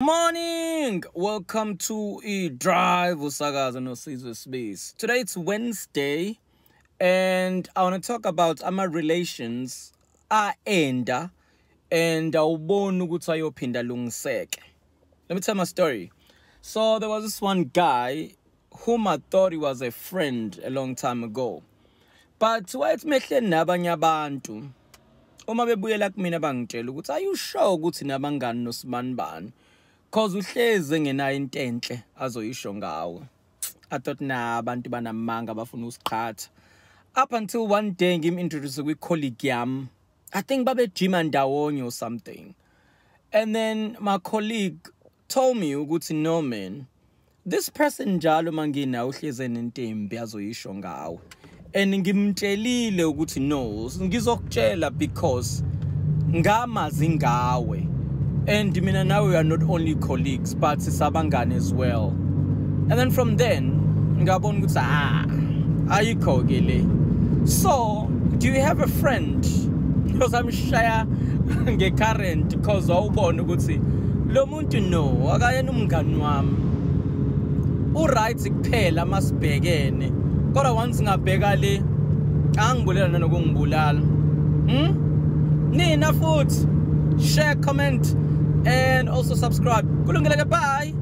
Morning, welcome to Drive Usakaza no Caesar Space. Today it's Wednesday and I want to talk about our relations enda and awubona ukuthi ayophinda lungiseke. Let me tell my story. So there was this one guy whom I thought he was a friend a long time ago. But wayethi mehleni nabanye abantu uma bebuyela kumina bangitshela ukuthi are you sure ukuthi nabangani noSibanibani? Cause uhleze ngenayo into enhle azoyisho ngawe. I thought abantu banamanga bafuna usiqhatha. Up until one day ngim introduce kwi-colleague yami. I think babe gym ndawonye or something. And then my colleague told me ukuthi no man, this person njalo mangina uhleze nento embi azoyisho ngawe. And ngimtshelile ukuthi no, ngizokutshela because ngamazi ngawe. And mina now we are not only colleagues but sisabangani as well. And then from then ngabona ukuthi ayikho ke le. So do you have a friend? Because I'm shaya nge-current because awubona ukuthi lo muntu no akayena umngani wami. Uright kuphela masibhekene. Kodwa once ngabheka le angibulela nokungibulala. Nina futhi share, comment and also subscribe. Kulungile, bye.